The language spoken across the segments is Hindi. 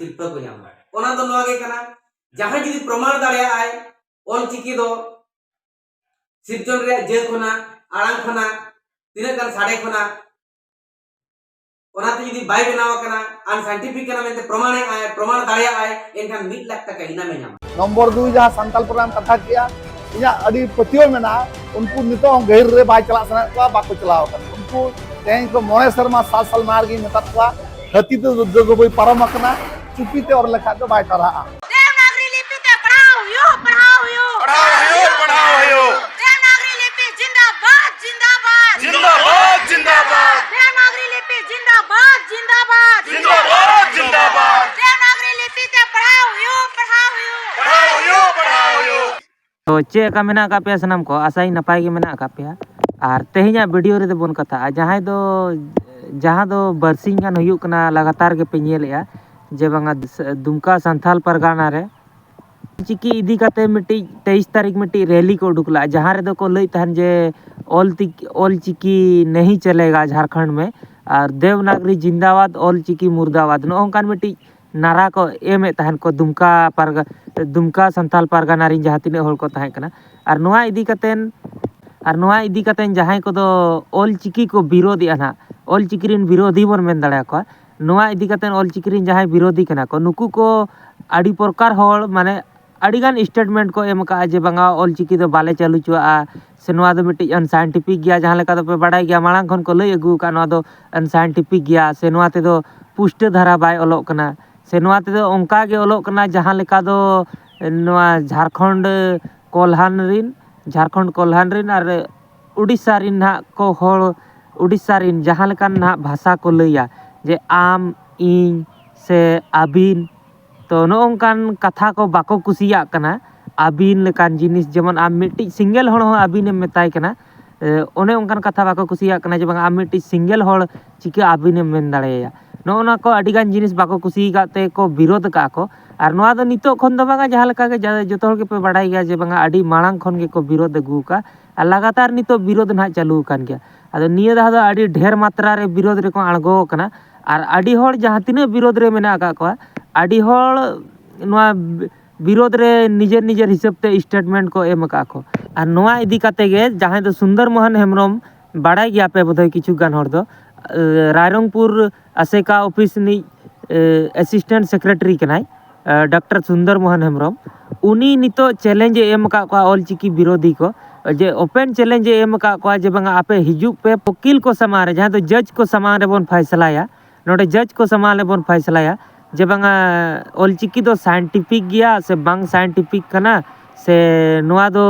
सिरपा को नाम ओना दो नोआ गे कना जहां जुदी प्रमाण दाड़े आय ऑल चिकी दो सिरजन रे जे खना आड़ांग खना तिना गान साड़े खना ओना ते जुदी बाय बनावा कना अनसाइंटिफिक कना मेंते प्रमाण दाड़े आय एनखान 1 लाख टाका इनामे नाम नंबर 2 जहां संताल प्रोग्राम कथा किया इया अडी पतियो मेना उनको नितो गहिर रे बाय चला सना को बाको चलाव उनको तें को मोने शर्मा 7 साल मार गी मेता को हती तो जो कोई परम कना चुपी ते और लेखा तो बाय तरा देवनागरी लिपि ते पढ़ाओ यो देवनागरी लिपि जिंदाबाद देवनागरी लिपि जिंदाबाद देवनागरी लिपि ते पढ़ाओ यो तो चे का मेना का पे सनम को आसाई नपाय गे मेना का पे और तेहिया वीडियो रे बोन कथा जहां दो बरसिंग गान हुयु कना लगातार के पे नेलेया जे बांगा दुमका संथाल परगाना रे चिकी इदी काते मिट्टी 23 तारीख मिट्टी रैली को उडुकला जहां रे दो को लई तहन जे ऑल चिकी नहीं चलेगा झारखंड में और देवनागरी जिंदाबाद ऑल चिकी मुर्दाबाद नो ओंकान मिट्टी नारा को एमे तहन को दुमका संथाल परगाना रे जहां तिने होल को तहन कना और नोआ इदी कातेन जहां को दो ऑल चिकी को विरोधी ना ऑल चिकी रिन विरोधी बन मेन दाड़ा को नोआ इदी कातेन ऑल चिकी रिन जहां विरोधी कना को नुकु को आड़ी प्रकार होल माने आड़ीगान स्टेटमेंट को एम का जे बांगा ऑल चिकी दो बाले चालू चुआ से नोआ दो मिट्टी अनसाइंटिफिक गया जहां लेका दो पे बाड़ाय गया मांग खन को लई अगु का नोआ दो अनसाइंटिफिक गया से नोआ ते दो पुष्ट धारा बाय ओलोक कना से नोआ ते दो ओंका गे ओलोक कना जहां लेका दो नोआ झारखंड कोल्हान रिन और उड़ीसा रिन ना को होल उड़ीसा रिन जहां लेकान ना भाषा को लैया जे आम इन से आबिन तो नोंकान कथा को बाको कुसिया कना आबिन लेकान जिनिस जेमन आम मिट्टी सिंगल होड़ हो आबिन मेताय कना ओने ओंकान कथा बाको कुसिया कना जे बांगा आम मिट्टी सिंगल होड़ चिका आबिन मेन दाड़ेया नोना को अडिगान जिनिस बाको कुसी काते को विरोध का को और नोआ दो नितो खन दो बांगा जहां लेका के जतो हर के पे बाड़ाय गया जे बांगा अडी मांग खन के को विरोध अगु का और लगातार नितो विरोध ना चालू कान गया आदो निया दा दो अडी ढेर मात्रा रे विरोध रे को आड़गो कना और अडी होड़ जहां तिना विरोध रे मेना का को अडी होड़ नोआ विरोध रे निजेर हिसाब ते स्टेटमेंट को एम का को और नोआ इदी काते गे जहां दो सुंदर मोहन हेम्ब्रम बाड़ाय गया पे बोधय किछु गान होड़ दो रायरंगपुर आसेका ऑफिस नि असिस्टेंट सेक्रेटरी कनाय डॉक्टर सुंदर मोहन हेम्ब्रम उनी नितो चैलेंज एम का को ऑल चिकी विरोधी को जे ओपन चैलेंज एम का को जे बांगा आपे हिजु पे वकील को समान रे जहां तो जज को समान रे बोन फैसलाया नोडे जज को समान रे बोन फैसलाया जे बांगा ऑल चिकी दो साइंटिफिक गया से बांग साइंटिफिक कना से नोआ दो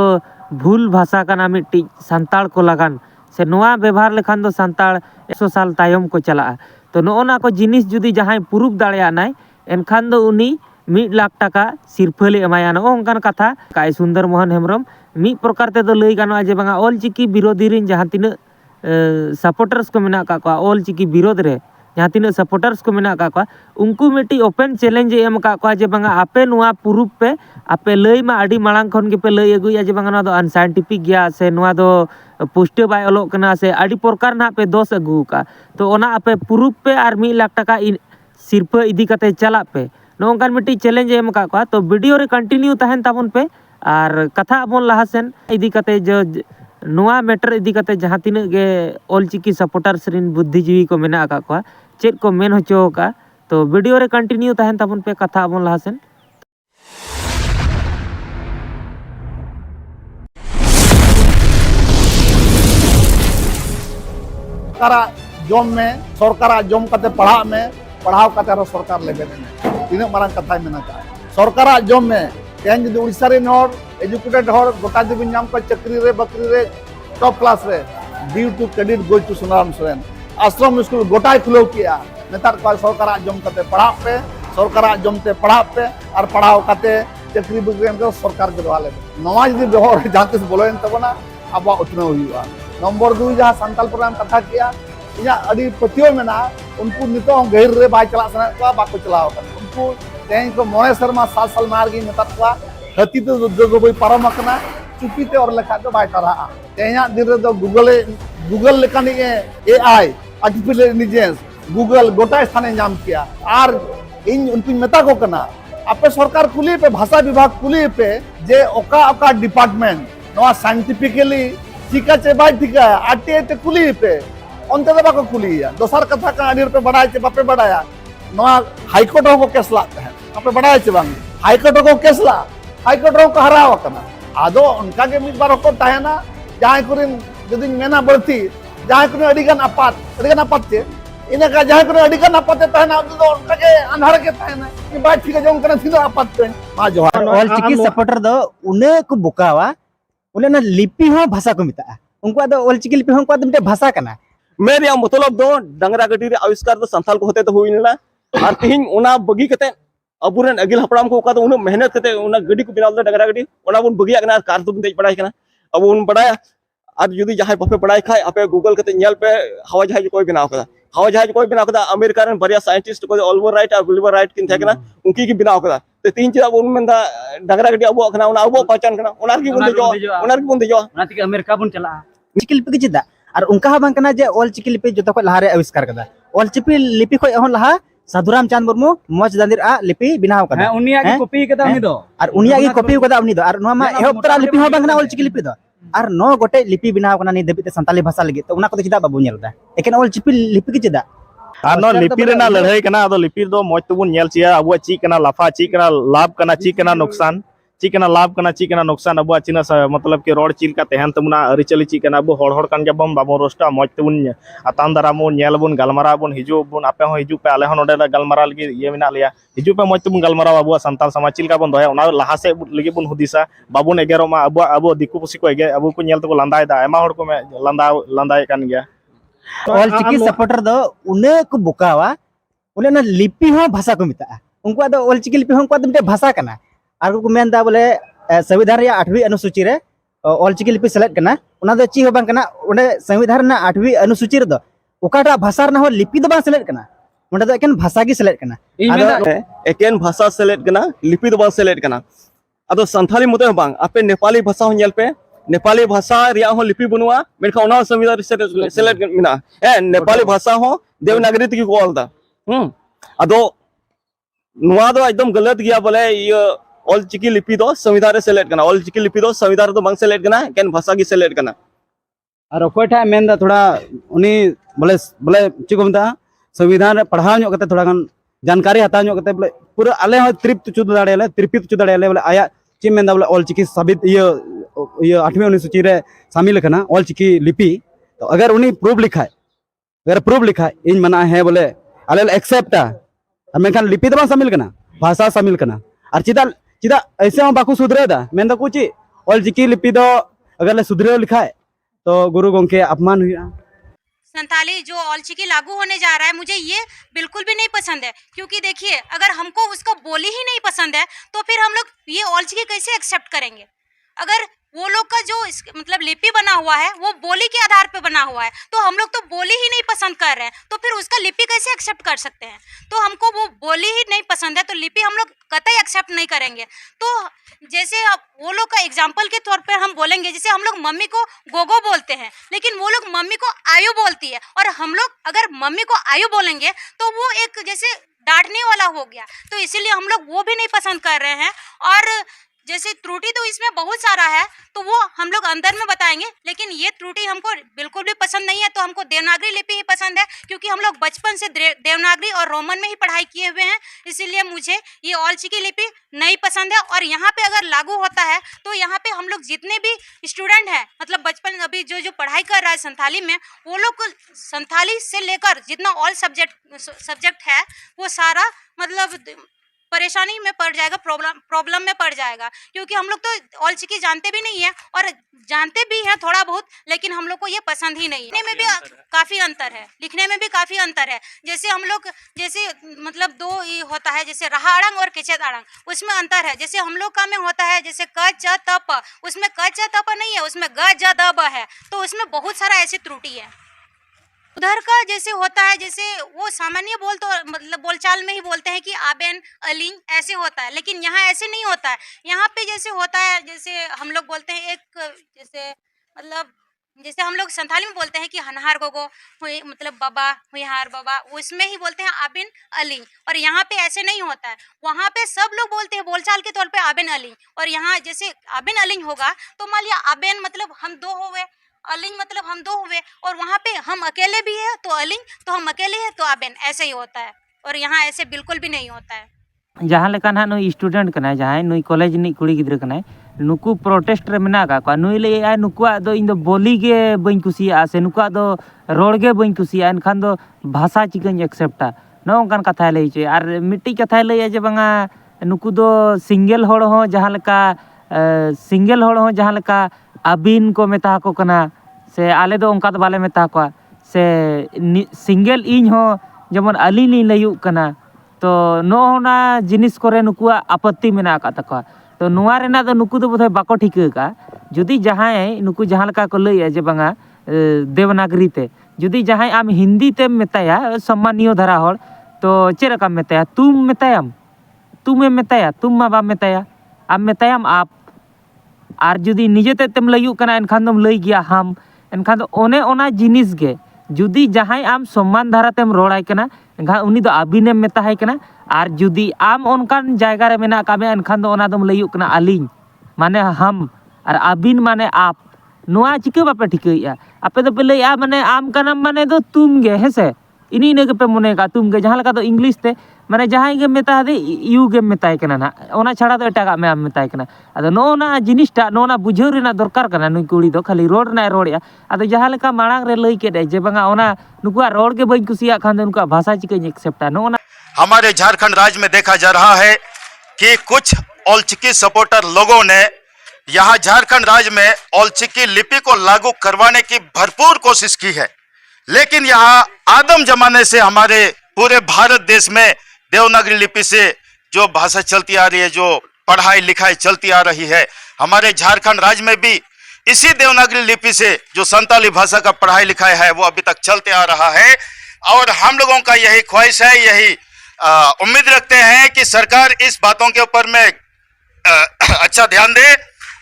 भूल भाषा कना मिट्टी संताल को लगान से नोआ व्यवहार लेखान दो संताल 100 साल तायम को चला तो नोना को जिनिस जुदी जहां प्रूफ दाड़िया नाय एनखान दो उनी 1 लाख टाका सिरफले एमाया नो ओंकान कथा काय सुंदर मोहन हेम्ब्रम मी प्रकार ते दो लई गानो जे बांगा ऑल चिकी विरोधी रिन जहां तिना सपोर्टर्स को मेना का ऑल चिकी विरोध रे जहां तिना सपोर्टर्स को मेना का उनको मिट्टी ओपन चैलेंज एम का जे बांगा आपे नुआ प्रूफ पे आपे लई मा अडी मांग खन के पे लई अगुया जे बांगा दो अनसाइंटिफिक गया से नुआ दो पुष्ट बाय ओलोक कना से अडी प्रकार ना पे दोष अगु का तो ओना आपे प्रूफ पे और 1 लाख टाका सिरपा इदी कते चला पे नोंकान मिट्टी चैलेंज एम का तो वीडियो रे कंटिन्यू तहन ताबन पे और कथा बोन लहासेन इदी कते जो नोआ मैटर इदी कते जहां तिना गे ऑल चिकी सपोर्टर्स रिन बुद्धिजीवी को मेना का चेक को मेन होचो का तो वीडियो रे कंटिन्यू तहन ताबन पे कथा बोन लहासेन जम में सरकार जम कते पढ़ा में पढ़ाव कते रो सरकार लेबे में तीन मारंग कथा मेना का सरकार जम में तेन जदि उड़ीसा रे नोर एजुकेटेड हर गोटा दिबिन नाम को चक्री रे बकरी रे टॉप क्लास रे due to credit goes to Sunaram Soren ashram school गोटाय खुलो किया नेतार को सरकार जम कते पढ़ा पे सरकार जमते पढ़ा पे और पढ़ाव कते चक्री बकरी को सरकार के वाले नवा जदि बेहर जहां बोलेन तबना अब उठना हुआ नंबर 2 जहां संताल प्रोग्राम कथा किया इया अडी पतियो मेना उनको नितो गहिर रे बाय चला सना को बाको चलाव उनको तें को मोने शर्मा 7 साल मार गी मेता को हती तो जो कोई परम कना चुपी ते और लेखा तो बाय करा तेया दिन रे दो Google लेकानी AI artificial intelligence Google गोटा स्थाने नाम किया और इन उनको मेता को कना आपे सरकार कुली पे भाषा विभाग कुली पे जे ओका डिपार्टमेंट नवा साइंटिफिकली चिका चे बाय ठिका आरटीआई ते कुली पे अंते दबा को कुलिया दोसर कथा का अडीर पे बढ़ाए चे बापे बढ़ाया नवा हाईकोर्ट को केस लाते हैं आपे बढ़ाए चे बांग हाईकोर्ट को केस ला हाईकोर्ट को हराव कना आदो उनका के मिद बार को ताहेना जहां कुरिन जदि मेना बढ़ती जहां कुरिन अडिगान आपात चे इने का जहां कुरिन अडिगान आपात ताहेना तो उनका के अनहर के ताहेना कि बाय ठीक है जों कना थिनो आपात पे मा जोहार ऑलचिकी सपोर्टर दो उन्हें को बुकावा उन्हें ना लिपि हो भाषा को मिता उनको दो ऑलचिकी लिपि हो उनको मिटे भाषा कना मेरे मतलब दो डंगरा गड्डी रे आविष्कार दो संथाल को होते तो हुइनला और तिहिन उना बगी कते अबुरन अगिल हपड़ाम को का तो उन मेहनत कते उना गड्डी को बिनाल डंगरा गड्डी उना बुन बगिया कना कार तो देज पड़ाई कना अब उन पड़ाया आज यदि जहां बापे पड़ाई खाय आपे गूगल कते नेल पे हवा जहाज कोई बनाव कदा हवा जहाज कोई बनाव कदा अमेरिका रन बरिया साइंटिस्ट को ऑल्बर राइट और गुलिवर राइट किन थे कना उनकी की बनाव कदा ते तीन चीज अब उन मेंदा डंगरा गड्डी अब कना उना अब पहचान कना उनार की बुन देजो उना तिके अमेरिका बुन चला ऑलचिकी लिपि के चिदा और उनका बांग कना जे ऑलचिकी लिपि जो तक लहारे आविष्कार कदा ऑलचिकी लिपि खय हन लहा साधुराम चांद मुर्मू मोज दांदिर आ लिपि बिनाव कदा हां उनिया की कॉपी कदा उनी दो और उनिया की कॉपी कदा उनी दो और नो मा एहब तरा लिपि हो बांग ना ऑलचिकी लिपि दो और नो गोटे लिपि बिनाव कना नि दबिते संताली भाषा लगी तो उना को चिदा बाबू नेलदा एकेन ऑलचिकी लिपि के चिदा आनो लिपि रेना लड़ाई कना अदो लिपि दो मौज तबुन नेल चिया अबुआ ची कना लाफा ची कना लाभ कना ची कना नुकसान ची कना लाभ कना ची कना नुकसान अबुआ चिना मतलब के रोड चिल का तहन तमुना अरिचली ची कना अबु हड़ कान जबम बाबो रोस्टा मौज तबुन आतान दारामो नेल बुन गलमारा बुन हिजु बुन आपे हो हिजु पे आले हो नोडे गलमारा लगी ये मिना लिया हिजु पे मौज तबुन गलमारा अबुआ संताल समाज चिल का बन दोया उना लाहा से लगी बुन हुदिसा बाबुन एगेरो मा अबु दिकु पुसी को एगे अबु को नेल तो लंदाय दा एमा हड़ को में लंदाय कान गया ऑलचिकी सपोर्टर दो उन्हें को बुकावा उन्हें ना लिपि हो भाषा को मिता उनको दो ऑलचिकी लिपि हो उनको मिटे भाषा कना और को मेनदा बोले संविधान रे 8वीं अनुसूची रे ऑलचिकी लिपि सेलेक्ट कना उना दो ची हो बांग कना उन्हें संविधान ना 8वीं अनुसूची रे दो ओकाटा भाषा ना हो लिपि दो बांग सेलेक्ट कना उन्हें दो एकेन भाषा की सेलेक्ट कना एकेन भाषा सेलेक्ट कना लिपि दो बांग सेलेक्ट कना अदो संथाली मुते बांग आपे नेपाली भाषा हो नेल पे नेपाली भाषा रिया हो लिपि बनुआ मेनखा उना संविधान सेलेक्ट मिना नेपाली भाषा हो देवनागरी की को ऑलदा अदो नुआ दो एकदम गलत गया बोले ये ऑलचिकी लिपि दो संविधान रे सेलेक्ट कना ऑलचिकी लिपि दो संविधान तो बांग सेलेक्ट कना केन भाषा की सेलेक्ट कना और कोइठा मेनदा थोड़ा उनी बोले बोले चिको मता संविधान रे पढ़ाव ᱧᱚᱜ कते थोड़ा गन जानकारी हताव ᱧᱚᱜ कते बोले पूरा आले हो तृप्त चुद दाड़ेले तृप्त चुद दाड़ेले बोले आया ची मेनदा बोले ऑलचिकी साबित ये 8वीं अनुसूची रे शामिल कना ऑलचिकी लिपि तो अगर उनी प्रूफ लिखा इन मना है बोले आले एक्सेप्ट मेनखान लिपि तो शामिल कना भाषा शामिल कना और चिदा ऐसे हम बाकू सुधरे दा मेन कुछ ऑलचिकी लिपि दो अगर ले सुधरे लिखा है तो गुरु गोंके अपमान हुआ संताली जो ऑलचिकी लागू होने जा रहा है मुझे ये बिल्कुल भी नहीं पसंद है क्योंकि देखिए अगर हमको उसका बोली ही नहीं पसंद है तो फिर हम लोग ये ऑलचिकी कैसे एक्सेप्ट करेंगे। अगर वो लोग का जो मतलब लिपि बना हुआ है वो बोली के आधार पे बना हुआ है तो हम लोग तो बोली ही नहीं पसंद कर रहे हैं तो फिर उसका लिपि कैसे एक्सेप्ट कर सकते हैं। तो हमको वो बोली ही नहीं पसंद है तो लिपि हम लोग कतई एक्सेप्ट नहीं करेंगे। तो जैसे वो लोग का एग्जाम्पल के तौर पर हम बोलेंगे जैसे हम लोग मम्मी को गोगो बोलते हैं लेकिन वो लोग मम्मी को आयु बोलती है और हम लोग अगर मम्मी को आयु बोलेंगे तो वो एक जैसे डांटने वाला हो गया। तो इसीलिए हम लोग वो भी नहीं पसंद कर रहे हैं। और जैसे त्रुटि तो इसमें बहुत सारा है तो वो हम लोग अंदर में बताएंगे लेकिन ये त्रुटि हमको बिल्कुल भी पसंद नहीं है। तो हमको देवनागरी लिपि ही पसंद है क्योंकि हम लोग बचपन से देवनागरी और रोमन में ही पढ़ाई किए हुए हैं इसीलिए मुझे ये ऑलचिकी लिपि नहीं पसंद है। और यहाँ पे अगर लागू होता है तो यहाँ पे हम लोग जितने भी स्टूडेंट हैं मतलब बचपन अभी जो पढ़ाई कर रहा है संथाली में वो लोग को संथाली से लेकर जितना ऑल सब्जेक्ट है वो सारा मतलब परेशानी में पड़ जाएगा, प्रॉब्लम में पड़ जाएगा क्योंकि हम लोग तो ऑलचिकी जानते भी नहीं है और जानते भी हैं थोड़ा बहुत लेकिन हम लोग को ये पसंद ही नहीं है। लिखने में भी काफ़ी अंतर है, लिखने में भी काफ़ी अंतर है। जैसे हम लोग जैसे मतलब दो ये होता है जैसे रहा अड़ंग और केचेत अड़ंग उसमें अंतर है। जैसे हम लोग का में होता है जैसे क च त प उसमें क च त प नहीं है उसमें ग ज द ब है तो उसमें बहुत सारा ऐसी त्रुटि है। उधर का जैसे होता है जैसे वो सामान्य मतलब बोलचाल में ही बोलते हैं कि आबेन अलिंग ऐसे होता है लेकिन यहाँ ऐसे नहीं होता है। यहाँ पे जैसे होता है जैसे हम लोग बोलते हैं एक जैसे मतलब जैसे हम लोग संथाली में बोलते हैं कि हनहार गोगो हुई मतलब बाबा हुईहार बाबा, उसमें ही बोलते हैं आबिन अली। और यहाँ पे ऐसे नहीं होता है, वहाँ पे सब लोग बोलते हैं बोलचाल के तौर पे आबिन अली। और यहाँ जैसे आबिन अली होगा तो मान लिया आबिन मतलब हम दो हुए, अलिंग मतलब हम दो हुए, और वहाँ पे हम अकेले भी है तो अलिंग, तो हम अकेले हैं तो आबिन, ऐसे ही होता है। और यहाँ ऐसे बिल्कुल भी नहीं होता है। जहाँ लेका ना नुई स्टूडेंट कनाय जहाँ नुई कॉलेज नि कुड़ी गिद्रा कनाय नुकु प्रोटेस्ट रे मेना का को नुई ले आ नुकुआ दो इन दो बोली गे बइन कुसिया से नुकुआ दो रोड गे बइन कुसिया एनखान दो भाषा चिकन एक्सेप्टा न ओंकान कथा लई चे आर मिट्टी कथा लई जे बंगा नुकु दो सिंगल होड़ हो जहाँ लेका सिंगल होड़ हो जहाँ लेका अबिन को मेता को कना से आले दो ओंका दो बाले मेता को से सिंगल इन हो जेमन अली नी लयुक कना तो नोना जिनिस करे नुकुआ आपत्ति मेना का तको तो नुआ रेना दो नुकु दो बोधे बाको ठिका का जुदी जहां नुकु जहां लका को लइया जे बंगा देवनागरी ते जुदी जहां आम हिंदी ते मेताया सम्मानीय धरा होड़ तो चेरका मेताया तुम मेतायाम तुमे मेताया तुम मा बा मेताया आम मेतायाम आप आर जुदी निजे ते तेम लयुक कना एनखान दम लई गया हम एनखान दो ओने ओना जिनिस गे जुदी जहां आम सम्मान धारा तेम रोड़ाय कना एनखान उनी दो आबिनेम मेताहाय कना आर जुदी आम ओनकान जायगा रे मेना काबे एनखान दो ओना दम लयुक कना अलिंग माने हम और आबिन माने आप नोआ चिके बापे ठिकइया आपे दो पे लइया माने आम कना माने दो तुम गे हेसे इनी ने पे मने का तुम गे जहां लका दो इंग्लिश ते माने जहां गे मेता दे यू गे मेताय कना ना ओना छाड़ा दो एटागा मे आम मेताय कना अदो नोना जिनिसटा नोना बुझाव रेना दरकार कना नुई कुड़ी दो खाली रोड ना रोड़या अदो जहां लका मांग रे लई केदे जे बंगा ओना नुकुआ रोड गे बइन कुसिया खान दो नुका भाषा चिके एक्सेप्टा नोना हमारे झारखंड राज्य में देखा जा रहा है कि कुछ औलचिकी सपोर्टर लोगों ने यहाँ झारखंड राज्य में औलचिकी लिपि को लागू करवाने की भरपूर कोशिश की है, लेकिन यहाँ आदम जमाने से हमारे पूरे भारत देश में देवनागरी लिपि से जो भाषा चलती आ रही है, जो पढ़ाई लिखाई चलती आ रही है, हमारे झारखंड राज्य में भी इसी देवनागरी लिपि से जो संताली भाषा का पढ़ाई लिखाई है वो अभी तक चलते आ रहा है। और हम लोगों का यही ख्वाहिश है, यही उम्मीद रखते हैं कि सरकार इस बातों के ऊपर में अच्छा ध्यान दे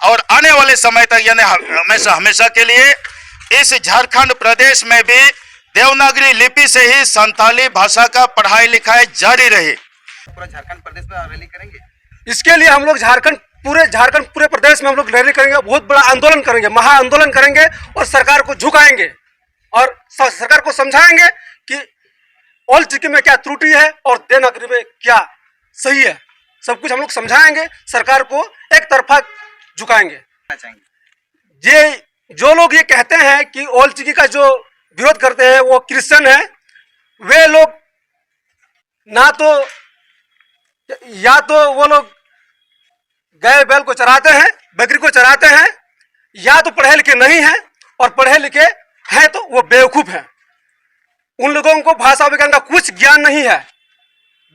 और आने वाले समय तक यानी हमेशा हमेशा के लिए इस झारखंड प्रदेश में भी देवनागरी लिपि से ही संताली भाषा का पढ़ाई लिखाई जारी रहे। पूरा झारखंड प्रदेश में रैली करेंगे, इसके लिए हम लोग झारखंड पूरे प्रदेश में हम लोग रैली करेंगे, बहुत बड़ा आंदोलन करेंगे, महा आंदोलन करेंगे और सरकार को झुकाएंगे और सरकार को समझाएंगे कि औलचिकी में क्या त्रुटि है और देवनागरी में क्या सही है। सब कुछ हम लोग समझाएंगे, सरकार को एक तरफा झुकाएंगे। ये जो लोग ये कहते हैं कि औलचिकी का जो विरोध करते हैं वो क्रिश्चियन है, वे लोग ना तो या तो वो लोग गाय बैल को चराते हैं, बकरी को चराते हैं, या तो पढ़े लिखे नहीं हैं और पढ़े लिखे हैं तो वो बेवकूफ हैं। उन लोगों को भाषा विज्ञान का कुछ ज्ञान नहीं है,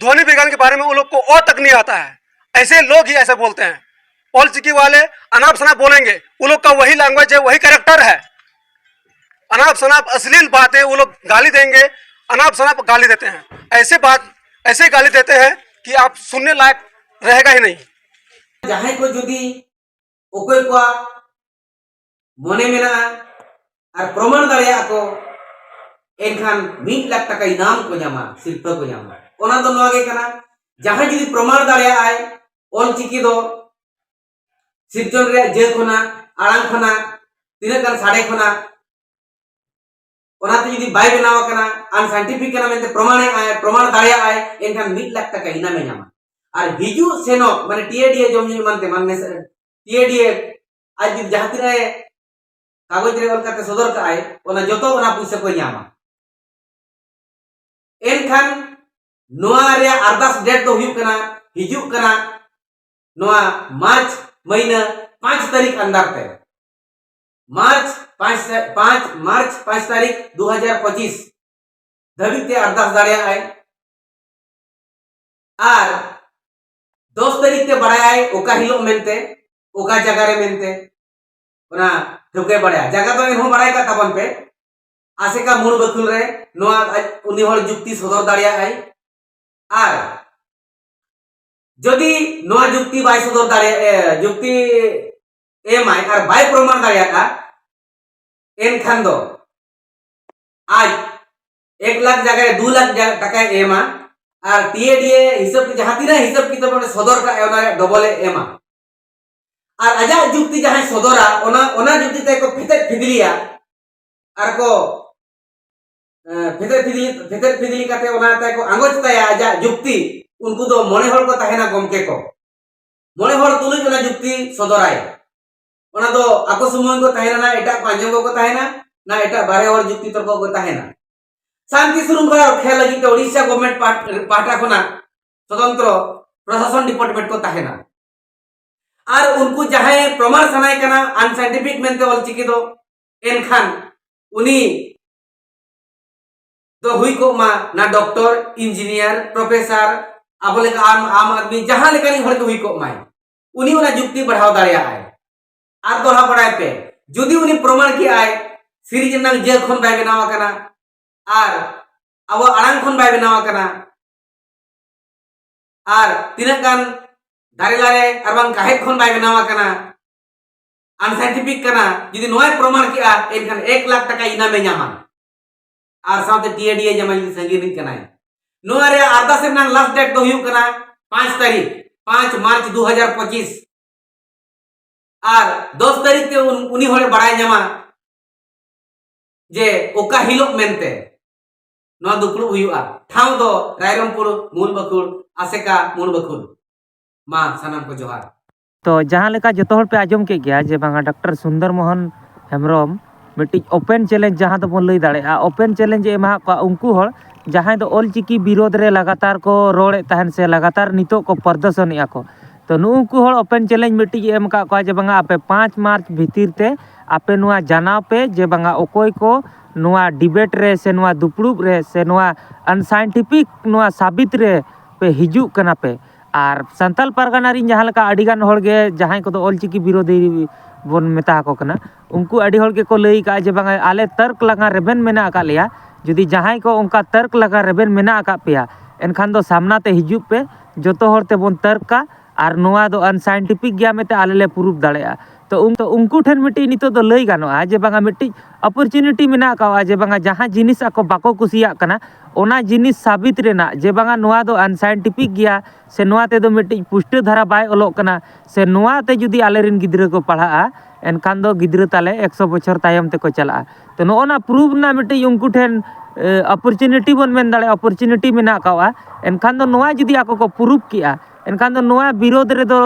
ध्वनि विज्ञान के बारे में उन लोग को और तक नहीं आता है। ऐसे लोग ही ऐसे बोलते हैं। औलचिकी वाले अनाप शनाप बोलेंगे, उन लोग का वही लैंग्वेज है, वही कैरेक्टर है। अनाप शनाप अश्लील बातें वो लोग गाली देंगे, अनाप शनाप गाली देते हैं। ऐसे गाली देते हैं कि आप सुनने लायक रहेगा ही नहीं। जहां को जुदी ओकोय को मने मेना और प्रमाण दाड़िया को एनखान 1 लाख टाका इनाम को जामा, शिल्प को जामा। ओना दो नोआ गे कना जहां जुदी प्रमाण दाड़िया आय औलचिकी दो सिरजन रे जे खना आड़ांग खना तिना गान साड़े खना ओना ते जुदी बाय बनावा कना अनसाइंटिफिक कना मेनते प्रमाण दाड़िया आय एनखान 1 लाख टाका इनाम ए जामा। और हिजू सेनो माने टीएडीए जमनी मानते मानने टीएडीए आज जहां तिना कागज रे अलकाते सदर का आय ओना जतो ओना पैसा को जामा। एनखान नोआ रे अरदास डेट दो हुयु कना हिजू कना नोआ मार्च महीना 5 तारीख अंदर ते मार्च 5 तारीख 2025 धबिक ते अरदास दाड़िया आय और 10 तारीख ते बड़ा आय ओका हिलो मेनते ओका जगह रे मेनते ओना ठोके बड़ा जगह तो इनहो बड़ा का तबन पे आसे का मूल बकुल रे नोआ उनी होड़ जुक्ति सदर दाड़िया आय और जदि नोआ जुक्ति बाय सदर दाड़िया जुक्ति एम आय और बाय प्रमाण दाड़िया का एनखान दो आज 1 लाख जगह 2 लाख टाका एमा और टीएडीए हिसाब जहां तीना हिसाब किताब में सदर का ओना डबल एमा और आजा जुक्ति जहां सदरा ओना जुक्ति ते को फेते फिदलिया और को फेते फिदली काते ओना ते को आंगोच ताया आजा जुक्ति उनको दो मने हर को ताहेना गमके को मने हर तुलुज ओना जुक्ति सदराय ओना दो आको सुमन को ताहेना ना एटा पांजम को ताहेना ना एटा बारे हर जुक्ति तर्क को ताहेना शांति श्रृंखला रक्षा लगी तो ओडिशा गवर्नमेंट पाटा खुना स्वतंत्र प्रशासन डिपार्टमेंट को ताहेना और उनको जहां प्रमाण सनाय कना अनसाइंटिफिक मेनते ऑलचिकी दो एनखान उनी तो हुई को मा ना डॉक्टर इंजीनियर प्रोफेसर आबले आम आदमी जहां लेकानी हर के हुई को माय उनी ओना जुक्ति बढ़ाव दाड़िया आय आर दोहा बड़ाय पे जदि उनी प्रमाण की आय सिरिज नांग जेल खन बाय बनावा कना आर अब आड़ांग खन बाय बनावा कना आर तिना गान दारे लारे आर बांग काहे खन बाय बनावा कना अनसाइंटिफिक कना जदि नोय प्रमाण की आ एनखान 1 लाख टाका इनामे ᱧᱟᱢᱟ आर साथे टीएडीए जमा जदि संगीन कनाय नोआ रे आरदा से नांग लास्ट डेट तो हुयु कना 5 तारीख 5 मार्च 2025 आर 10 तारीख ते उनी होरे बड़ाय ᱧᱟᱢᱟ जे ओका हिलो मेनते नो दुपड़ू हुयुआ ठाव दो रायरमपुर मूल बकुड़ आसेका मूल बकुड़ मा सनम को जोहार तो जहाँ लेका जो हर पे आजम के गया जे बांगा डॉक्टर सुंदर मोहन हेम्ब्रम मिट्टी ओपन चैलेंज जहाँ तो बन लई दाड़े ओपन चैलेंज एमा को उनको हर जहाँ तो ऑलचिकी विरोध रे लगातार को रोड़े तहन से लगातार नितो को प्रदर्शन को तो नुकु हर ओपन चैलेंज मिट्टी एम का को जे बांगा आपे 5 मार्च भीतर ते आपे नुआ जानाव पे जे बांगा ओकोय को नुआ डिबेट रे से नुआ दुपड़ुब रे से नुआ अनसाइंटिफिक नुआ साबित रे पे हिजू कना पे और संताल परगना रिन जहाँ लका अडिगान होड़गे जहाँ को ऑलचिकी विरोधी बन मेता को कना उनको अडी होड़गे को लई का जे बांगा आले तर्क लगा रेबेन मेना का लिया जुदी जहाँ को उनका तर्क लगा रेबेन मेना का पेया एनखान दो सामना ते हिजू पे जोतो होड़ते बन तर्क का और नुआ दो अनसाइंटिफिक गया में आले ले प्रूफ दाड़ेया तो उनको ठेन मिट्टी नितो दो लई गानोआ जे बांगा मिट्टी अपॉर्चुनिटी मेना का जे बांगा जहाँ जिनिस आको बाको कुसिया कना ओना जिनिस साबित रेना जे बांगा नुआ दो अनसाइंटिफिक गया से नुआ ते दो मिट्टी पुष्टि धारा बाय ओलोक कना से नुआ ते जुदी आले रिन गिद्रा को पढ़ा एनखान दो गिद्रा ताले 100 बछर तायम ते को चला तो नोना प्रूफ ना मिट्टी उनको ठेन अपॉर्चुनिटी बन मेन दाड़े अपॉर्चुनिटी मेना का एनखान दो नुआ जुदी आको को प्रूफ किया एनखान दो नुआ विरोध रे दो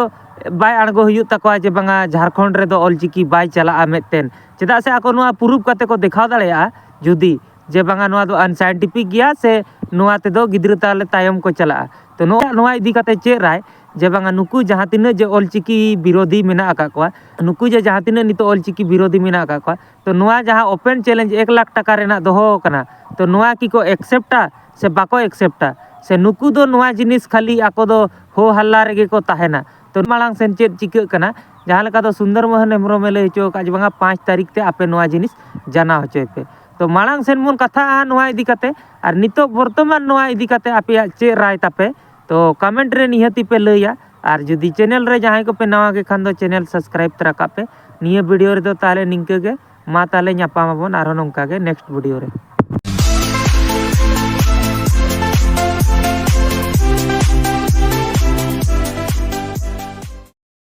बाय आड़गो हुयु तकवा जे बांगा झारखंड रे दो ऑलचिकी बाय चला मेतेन चेदा से आको नुआ प्रूफ काते को देखाव दाड़ेया जुदी जे बांगा नुआ दो अनसाइंटिफिक गया से नुआ ते दो गिद्रा ताले तायम को चला तो नुआ इदी काते चे राय जे बांगा नुकु जहाँ तीना जे ऑलचिकी विरोधी मेना आका कोआ नुकु जे जहाँ तीना नितो ऑलचिकी विरोधी मेना आका कोआ तो नुआ जहाँ ओपन चैलेंज 1 लाख टाका रेना दोहो कना तो नुआ की को एक्सेप्टा से बाको एक्सेप्टा से नुकु दो नुआ जिनिस खाली आको दो हो हल्ला रेगे को ताहेना तो मालांग सेन चेद चिका कना जहाँ लेका दो सुंदर मोहन हेम्ब्रम में लई चो का जे बांगा 5 तारीख ते आपे नुआ जिनिस जाना होचोय पे तो मालांग सेन मन कथा नुआ इदी काते और नितो वर्तमान नुआ इदी काते आपे चे राय तापे तो कमेंट रे निहती पे लइया और जुदी चैनल रे जहाँ को पे नवा के खान दो चैनल सब्सक्राइब तरा का पे निये वीडियो रे दो ताले निंके गे मा ताले ᱧᱟᱯᱟᱢ ᱟᱵᱚᱱ ᱟᱨᱦᱚᱸ ᱱᱚᱝᱠᱟ ᱜᱮ नेक्स्ट वीडियो रे।